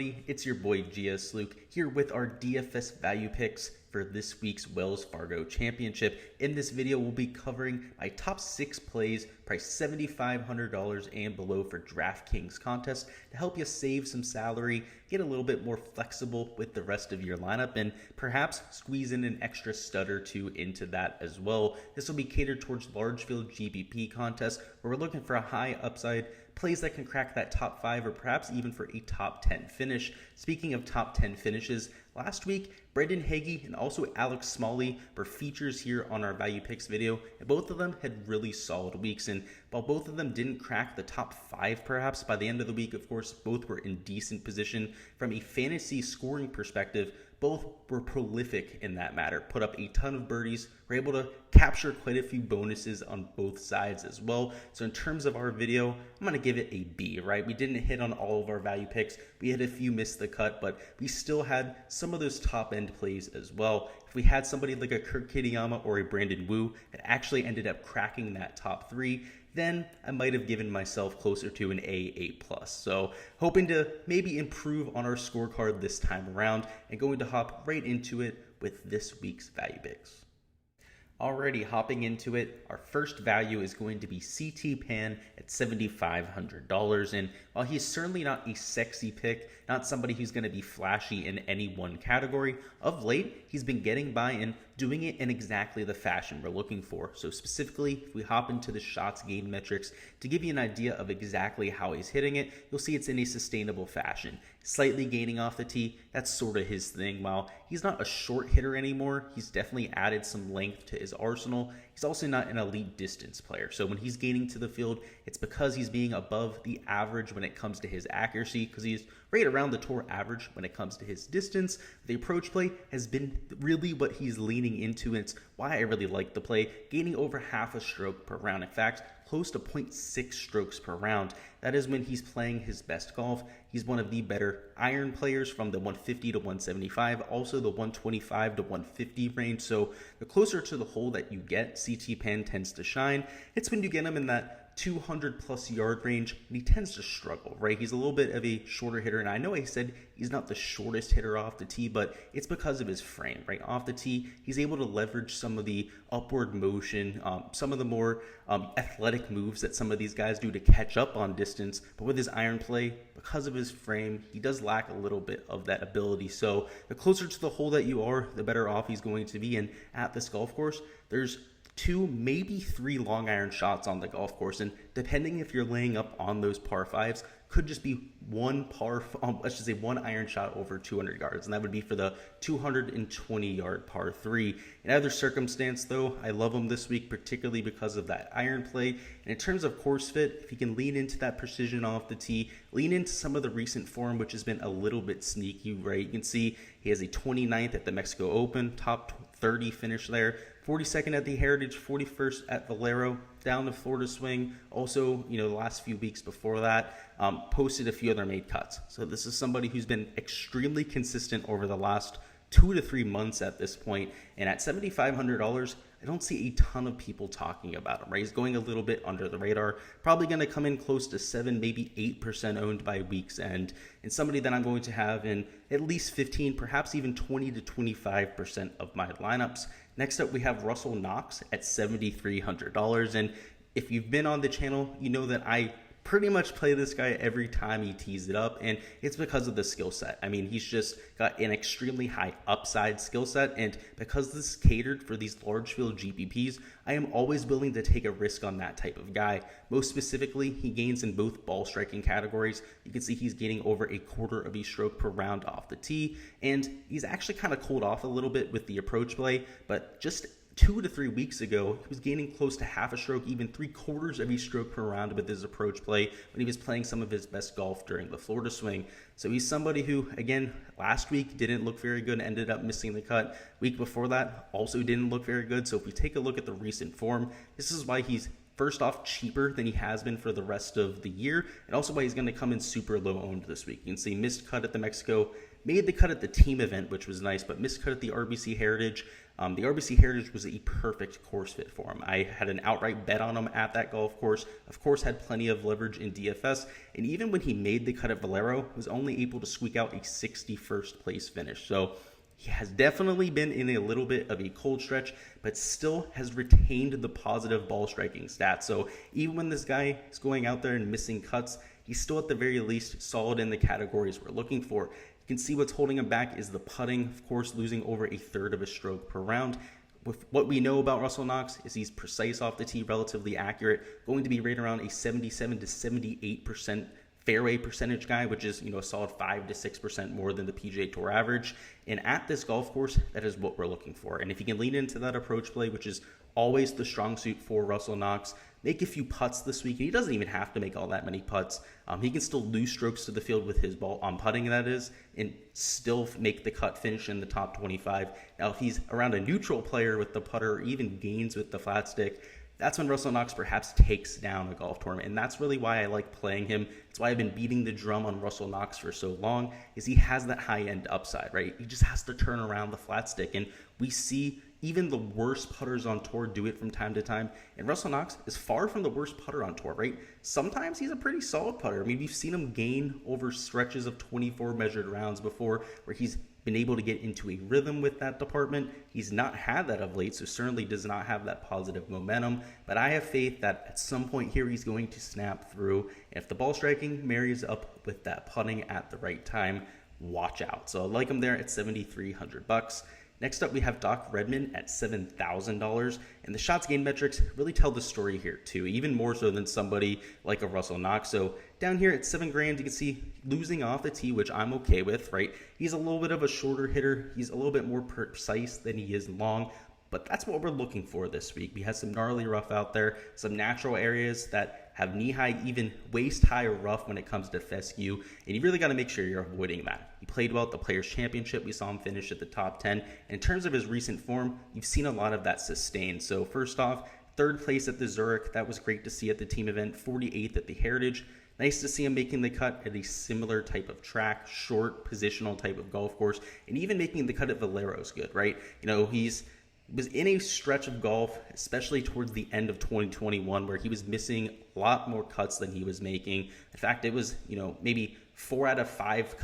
everybody, it's your boy Gsluke here with our DFS value picks for this week's Wells Fargo Championship. In this video, we'll be covering my top 6 plays priced $7,500 and below for Draftkings contest to help you save some salary, get a little bit more flexible with the rest of your lineup, and perhaps squeeze in an extra stud or two into that as well. This will be catered towards large field GPP contests where we're looking for a high upside plays that can crack that top 5 or perhaps even for a top 10 finish. Speaking of top 10 finishes, last week, Brendan Hagee and also Alex Smalley were features here on our value picks video, and both of them had really solid weeks. And while both of them didn't crack the top 5 perhaps by the end of the week, of course, both were in decent position. From a fantasy scoring perspective, both were prolific in that matter, put up a ton of birdies, were able to capture quite a few bonuses on both sides as well. So in terms of our video, I'm going to give it a B, right? We didn't hit on all of our value picks. We had a few miss the cut, but we still had some of those top end plays as well. If we had somebody like a Kurt Kitayama or a Brandon Wu that actually ended up cracking that top 3, then I might have given myself closer to an A+. So hoping to maybe improve on our scorecard this time around and going to hop right into it with this week's value picks. Already hopping into it, our first value is going to be CT Pan at $7,500. And while he's certainly not a sexy pick, not somebody who's going to be flashy in any one category, of late, he's been getting by and doing it in exactly the fashion we're looking for. So specifically, if we hop into the shots gained metrics to give you an idea of exactly how he's hitting it, you'll see it's in a sustainable fashion. Slightly gaining off the tee, that's sort of his thing. While he's not a short hitter anymore, he's definitely added some length to his arsenal. He's also not an elite distance player. So when he's gaining to the field, it's because he's being above the average when it comes to his accuracy, because he's right around the tour average when it comes to his distance. The approach play has been really what he's leaning into, and it's why I really like the play, gaining over half a stroke per round. In fact, close to 0.6 strokes per round. That is when he's playing his best golf. He's one of the better iron players from the 150 to 175, also the 125 to 150 range. So the closer to the hole that you get, CT Pan tends to shine. It's when you get him in that 200 plus yard range, and he tends to struggle, right? He's a little bit of a shorter hitter, and I know I said he's not the shortest hitter off the tee, but it's because of his frame, right? Off the tee, he's able to leverage some of the upward motion, some of the more athletic moves that some of these guys do to catch up on distance, but with his iron play, because of his frame, he does lack a little bit of that ability. So the closer to the hole that you are, the better off he's going to be. And at this golf course, there's 2, maybe 3 long iron shots on the golf course, and depending if you're laying up on those par 5s, could just be one iron shot over 200 yards, and that would be for the 220 yard par 3. In other circumstance though, I love him this week, particularly because of that iron play. And in terms of course fit, if he can lean into that precision off the tee, lean into some of the recent form, which has been a little bit sneaky, right? You can see he has a 29th at the Mexico Open, top 30 finish there, 42nd at the Heritage, 41st at Valero, down the Florida swing. Also, the last few weeks before that, posted a few other made cuts. So this is somebody who's been extremely consistent over the last 2 to 3 months at this point. And at $7,500, I don't see a ton of people talking about him, right? He's going a little bit under the radar, probably going to come in close to 7, maybe 8% owned by week's end, and somebody that I'm going to have in at least 15, perhaps even 20 to 25% of my lineups. Next up, we have Russell Knox at $7,300. And if you've been on the channel, you know that I pretty much play this guy every time he tees it up, and it's because of the skill set. I mean, he's just got an extremely high upside skill set, and because this is catered for these large field GPPs, I am always willing to take a risk on that type of guy. Most specifically, he gains in both ball striking categories. You can see he's getting over a quarter of a stroke per round off the tee, and he's actually kind of cooled off a little bit with the approach play, but just 2 to 3 weeks ago, he was gaining close to half a stroke, even 3/4 of a stroke per round with his approach play when he was playing some of his best golf during the Florida swing. So he's somebody who, again, last week didn't look very good and ended up missing the cut. Week before that also didn't look very good. So if we take a look at the recent form, this is why he's first off, cheaper than he has been for the rest of the year, and also why he's going to come in super low owned this week. You can see missed cut at the Mexico, made the cut at the team event, which was nice, but missed cut at the RBC Heritage. The RBC Heritage was a perfect course fit for him. I had an outright bet on him at that golf course. Of course, had plenty of leverage in DFS, and even when he made the cut at Valero, was only able to squeak out a 61st place finish. So he has definitely been in a little bit of a cold stretch, but still has retained the positive ball striking stats. So even when this guy is going out there and missing cuts, he's still at the very least solid in the categories we're looking for. You can see what's holding him back is the putting, of course, losing over a third of a stroke per round. With what we know about Russell Knox is he's precise off the tee, relatively accurate, going to be right around a 77 to 78% fairway percentage guy, which is, a solid 5 to 6% more than the PGA Tour average. And at this golf course, that is what we're looking for. And if you can lean into that approach play, which is always the strong suit for Russell Knox, make a few putts this week. And he doesn't even have to make all that many putts. He can still lose strokes to the field with his ball on putting, that is, and still make the cut, finish in the top 25. Now, if he's around a neutral player with the putter or even gains with the flat stick, that's when Russell Knox perhaps takes down a golf tournament. And that's really why I like playing him. It's why I've been beating the drum on Russell Knox for so long, is he has that high-end upside, right? He just has to turn around the flat stick. And we see even the worst putters on tour do it from time to time. And Russell Knox is far from the worst putter on tour, right? Sometimes he's a pretty solid putter. I mean, we've seen him gain over stretches of 24 measured rounds before, where he's been able to get into a rhythm with that department. He's not had that of late, so certainly does not have that positive momentum. But I have faith that at some point here, he's going to snap through. And if the ball striking marries up with that putting at the right time, watch out. So I like him there at $7,300. Next up, we have Redman at $7,000, and the shots gained metrics really tell the story here too, even more so than somebody like a Russell Knox. So down here at $7,000, you can see losing off the tee, which I'm okay with, right? He's a little bit of a shorter hitter. He's a little bit more precise than he is long, but that's what we're looking for this week. We have some gnarly rough out there, some natural areas that have knee-high, even waist-high rough when it comes to fescue, and you really got to make sure you're avoiding that. He played well at the Players' Championship. We saw him finish at the top 10. And in terms of his recent form, you've seen a lot of that sustained. So first off, third place at the Zurich. That was great to see at the team event. 48th at the Heritage. Nice to see him making the cut at a similar type of track, short, positional type of golf course, and even making the cut at Valero is good, right? He's was in a stretch of golf, especially towards the end of 2021, where he was missing a lot more cuts than he was making. In fact, it was, maybe 4 out of 5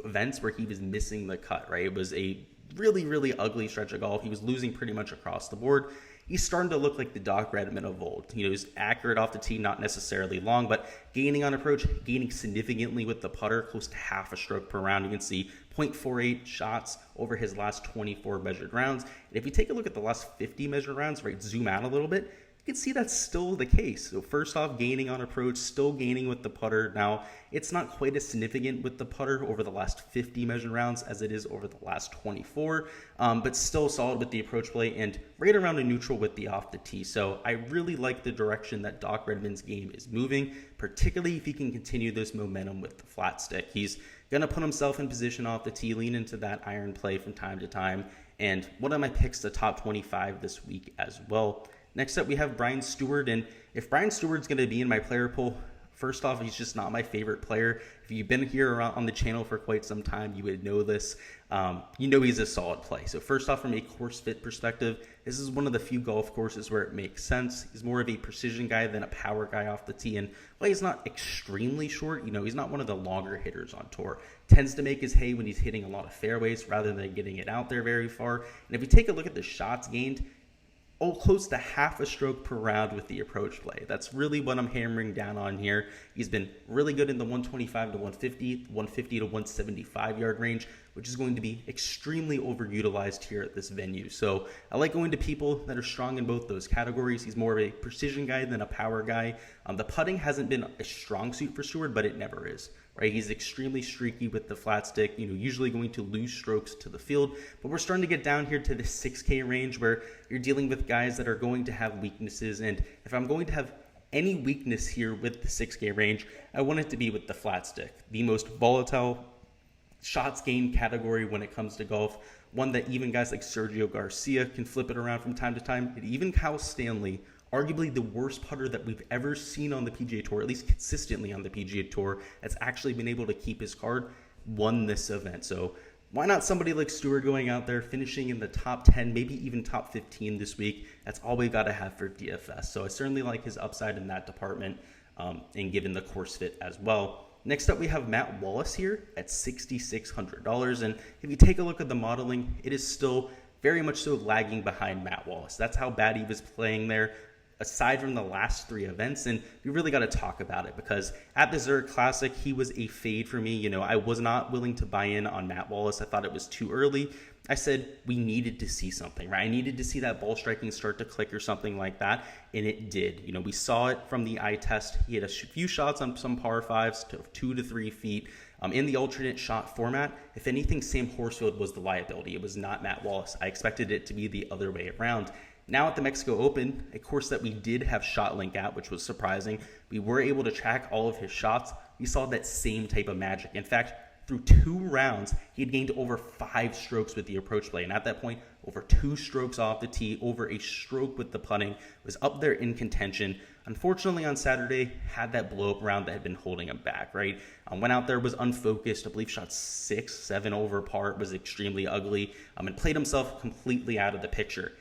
events where he was missing the cut, right? It was a really, really ugly stretch of golf. He was losing pretty much across the board. He's starting to look like the Redman of old. He's accurate off the tee, not necessarily long, but gaining on approach, gaining significantly with the putter, close to half a stroke per round. You can see 0.48 shots over his last 24 measured rounds. And if you take a look at the last 50 measured rounds, right, zoom out a little bit, you can see that's still the case. So first off, gaining on approach, still gaining with the putter. Now, it's not quite as significant with the putter over the last 50 measured rounds as it is over the last 24, but still solid with the approach play and right around a neutral with the off the tee. So I really like the direction that Redman's game is moving, particularly if he can continue this momentum with the flat stick. He's going to put himself in position off the tee, lean into that iron play from time to time. And one of my picks, the top 25 this week as well. Next up, we have Brian Stuard, and if Brian Stuard's going to be in my player pool, first off, he's just not my favorite player. If you've been here on the channel for quite some time, you would know this. He's a solid play. So first off, from a course fit perspective, this is one of the few golf courses where it makes sense. He's more of a precision guy than a power guy off the tee, and while he's not extremely short, he's not one of the longer hitters on tour. Tends to make his hay when he's hitting a lot of fairways rather than getting it out there very far. And if you take a look at the shots gained, close to half a stroke per round with the approach play. That's really what I'm hammering down on here. He's been really good in the 125 to 150, 150 to 175 yard range, which is going to be extremely overutilized here at this venue. So I like going to people that are strong in both those categories. He's more of a precision guy than a power guy. The putting hasn't been a strong suit for Stuard, but it never is. Right, he's extremely streaky with the flat stick, usually going to lose strokes to the field. But we're starting to get down here to the 6K range where you're dealing with guys that are going to have weaknesses. And if I'm going to have any weakness here with the 6K range, I want it to be with the flat stick, the most volatile shots gained category when it comes to golf. One that even guys like Sergio Garcia can flip it around from time to time, and even Kyle Stanley arguably the worst putter that we've ever seen on the PGA Tour, at least consistently on the PGA Tour, that's actually been able to keep his card, won this event. So why not somebody like Stuard going out there, finishing in the top 10, maybe even top 15 this week? That's all we got to have for DFS. So I certainly like his upside in that department, and given the course fit as well. Next up, we have Matt Wallace here at $6,600. And if you take a look at the modeling, it is still very much so lagging behind Matt Wallace. That's how bad he was playing there, aside from the last 3 events. And we really got to talk about it, because at the Zurich Classic, he was a fade for me. You know, I was not willing to buy in on Matt Wallace. I thought it was too early. I said we needed to see something, right? I needed to see that ball striking start to click or something like that, and it did. You know, we saw it from the eye test. He had a few shots on some par 5s to 2 to 3 feet. In the alternate shot format, if anything, Sam Horsfield was the liability. It was not Matt Wallace. I expected it to be the other way around. Now at the Mexico Open, a course that we did have shot link at, which was surprising, we were able to track all of his shots. We saw that same type of magic. In fact, through 2 rounds, he had gained over 5 strokes with the approach play. And at that point, over 2 strokes off the tee, over a stroke with the putting, was up there in contention. Unfortunately, on Saturday, had that blow-up round that had been holding him back, right? Went out there, was unfocused. I believe shot 6, 7 over par, was extremely ugly, and played himself completely out of the picture.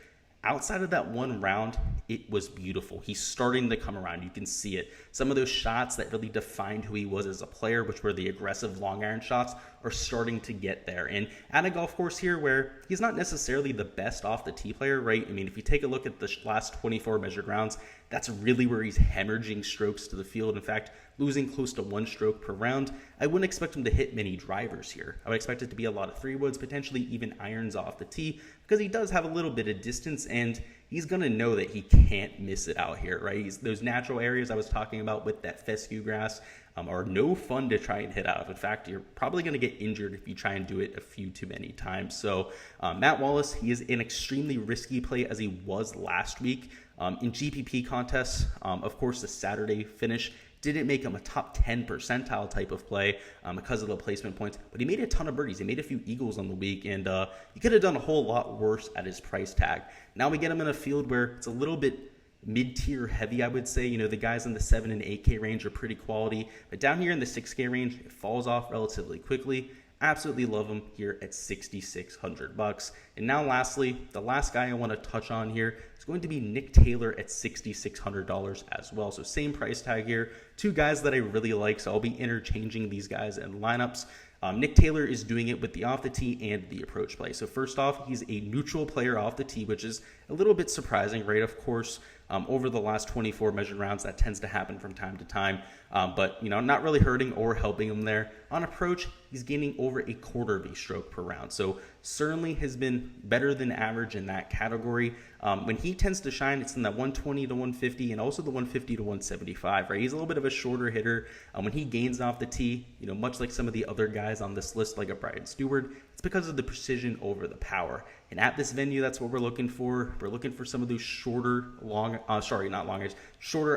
Outside of that 1 round, it was beautiful. He's starting to come around. You can see it. Some of those shots that really defined who he was as a player, which were the aggressive long iron shots, are starting to get there. And at a golf course here where he's not necessarily the best off the tee player, right? I mean, if you take a look at the last 24 measured rounds, that's really where he's hemorrhaging strokes to the field. In fact, losing close to 1 stroke per round. I wouldn't expect him to hit many drivers here. I would expect it to be a lot of 3-woods, potentially even irons off the tee, because he does have a little bit of distance, and he's going to know that he can't miss it out here, right? Those natural areas I was talking about with that fescue grass are no fun to try and hit out of. In fact, you're probably going to get injured if you try and do it a few too many times. So Matt Wallace, he is an extremely risky play, as he was last week. In GPP contests, of course, the Saturday finish didn't make him a top 10 percentile type of play because of the placement points, but he made a ton of birdies. He made a few eagles on the week, and he could have done a whole lot worse at his price tag. Now we get him in a field where it's a little bit mid-tier heavy, I would say. You know, the guys in the 7 and 8K range are pretty quality, but down here in the 6K range, it falls off relatively quickly. Absolutely love him here at $6,600. And now lastly, the last guy I want to touch on here is going to be Nick Taylor at $6,600 as well. So same price tag here. 2 guys that I really like, so I'll be interchanging these guys in lineups. Nick Taylor is doing it with the off the tee and the approach play. So first off, he's a neutral player off the tee, which is a little bit surprising, right? Of course, over the last 24 measured rounds, that tends to happen from time to time. But, you know, not really hurting or helping him there. On approach, he's gaining over a quarter of a stroke per round. So certainly has been better than average in that category. When he tends to shine, it's in that 120 to 150 and also the 150 to 175, right? He's a little bit of a shorter hitter. When he gains off the tee, you know, much like some of the other guys on this list, like a Brian Stuard, it's because of the precision over the power. And at this venue, that's what we're looking for. We're looking for some of those shorter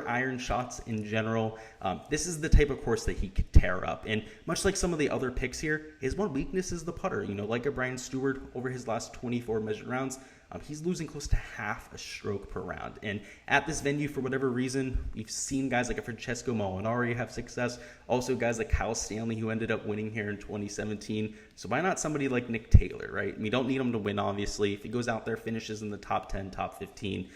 iron shots in general. This is the type of course that he could tear up. And much like some of the other picks here, his one weakness is the putter. You know, like a Brian Stuard over his last 24 measured rounds, he's losing close to half a stroke per round. And at this venue, for whatever reason, we've seen guys like a Francesco Molinari have success. Also guys like Kyle Stanley, who ended up winning here in 2017. So why not somebody like Nick Taylor, right? We don't need him to win, obviously. If he goes out there, finishes in the top 10, top 15,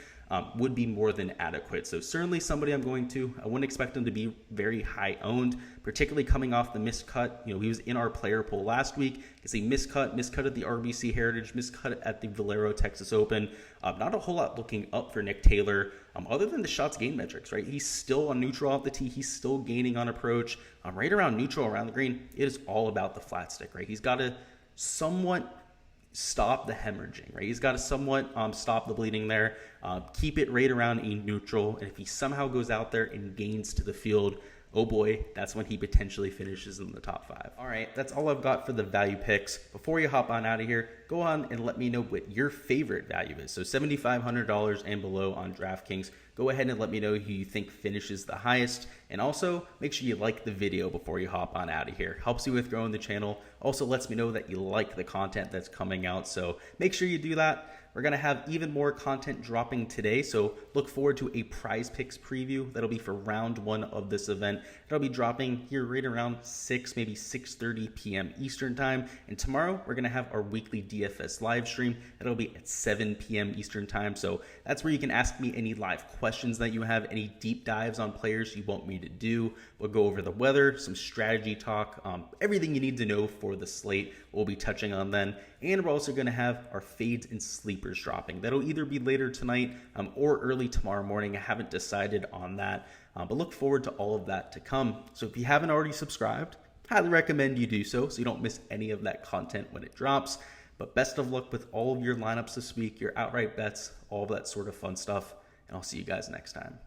would be more than adequate. So certainly somebody I'm going to. I wouldn't expect him to be very high owned, particularly coming off the miscut. You know, he was in our player pool last week. It's a miscut at the RBC Heritage, miscut at the Valero Texas Open. Not a whole lot looking up for Nick Taylor, other than the shots gain metrics, right? He's still on neutral off the tee. He's still gaining on approach. Right around neutral, around the green, it is all about the flat stick, right? He's got to somewhat stop the hemorrhaging, right? He's got to somewhat stop the bleeding there, keep it right around a neutral, and if he somehow goes out there and gains to the field, oh boy, that's when he potentially finishes in the top 5. All right, that's all I've got for the value picks. Before you hop on out of here, go on and let me know what your favorite value is. So $7,500 and below on Draftkings. go ahead and let me know who you think finishes the highest. And also, make sure you like the video before you hop on out of here. Helps you with growing the channel. Also lets me know that you like the content that's coming out. So make sure you do that. We're going to have even more content dropping today, so look forward to a prize picks preview. That'll be for round 1 of this event. It'll be dropping here right around 6, maybe 6:30 p.m. Eastern time. And tomorrow, we're going to have our weekly DFS live stream. It'll be at 7 p.m. Eastern time. So that's where you can ask me any live questions that you have, any deep dives on players you want me to do. We'll go over the weather, some strategy talk, everything you need to know for the slate we'll be touching on then. And we're also going to have our fades and sleepers dropping. That'll either be later tonight or early tomorrow morning. I haven't decided on that, but look forward to all of that to come. So if you haven't already subscribed, highly recommend you do so you don't miss any of that content when it drops. But best of luck with all of your lineups this week, your outright bets, all of that sort of fun stuff, and I'll see you guys next time.